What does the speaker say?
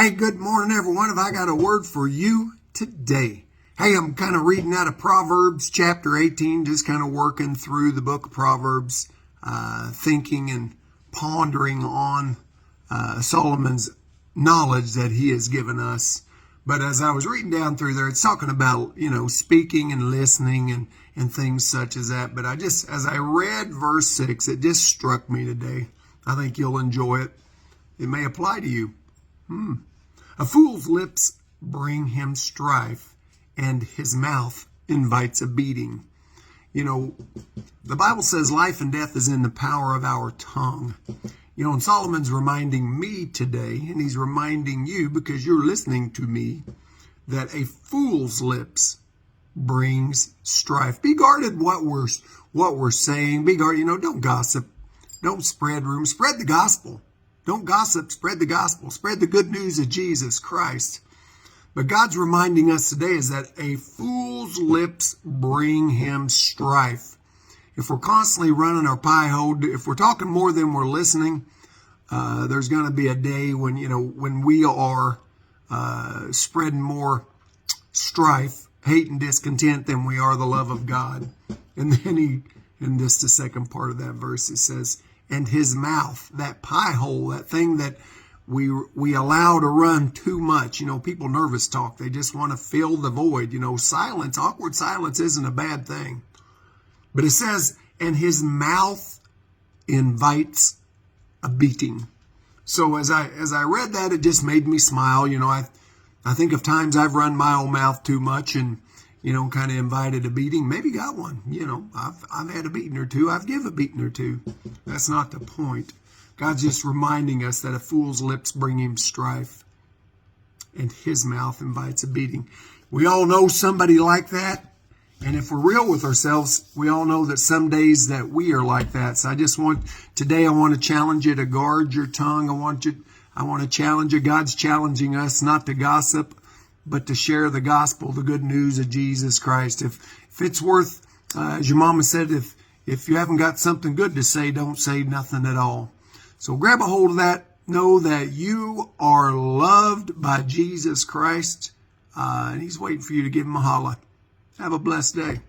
Hey, good morning, everyone. Have I got a word for you today? Hey, I'm kind of reading out of Proverbs chapter 18, just kind of working through the book of Proverbs, thinking and pondering on Solomon's knowledge that he has given us. But as I was reading down through there, it's talking about, speaking and listening and things such as that. But as I read verse 6, it just struck me today. I think you'll enjoy it. It may apply to you. A fool's lips bring him strife, and his mouth invites a beating. The Bible says life and death is in the power of our tongue. And Solomon's reminding me today, and he's reminding you because you're listening to me, that a fool's lips brings strife. Be guarded what we're saying. Be guarded. Don't gossip. Don't spread rumors. Spread the gospel. Don't gossip, spread the gospel, spread the good news of Jesus Christ. But God's reminding us today is that a fool's lips bring him strife. If we're constantly running our pie hole, if we're talking more than we're listening, there's going to be a day when we are spreading more strife, hate, and discontent than we are the love of God. And then the second part of that verse, it says, and his mouth, that pie hole, that thing that we allow to run too much. People nervous talk. They just want to fill the void. Silence, awkward silence isn't a bad thing. But it says, and his mouth invites a beating. So as I read that, it just made me smile. I think of times I've run my own mouth too much and kind of invited a beating, maybe got one. I've had a beating or two. I've given a beating or two. That's not the point. God's just reminding us that a fool's lips bring him strife and his mouth invites a beating. We all know somebody like that. And if we're real with ourselves, we all know that some days that we are like that. So today I want to challenge you to guard your tongue. I want to challenge you. God's challenging us not to gossip, but to share the gospel, the good news of Jesus Christ. If it's worth, as your mama said, if you haven't got something good to say, don't say nothing at all. So grab a hold of that. Know that you are loved by Jesus Christ, and he's waiting for you to give him a holler. Have a blessed day.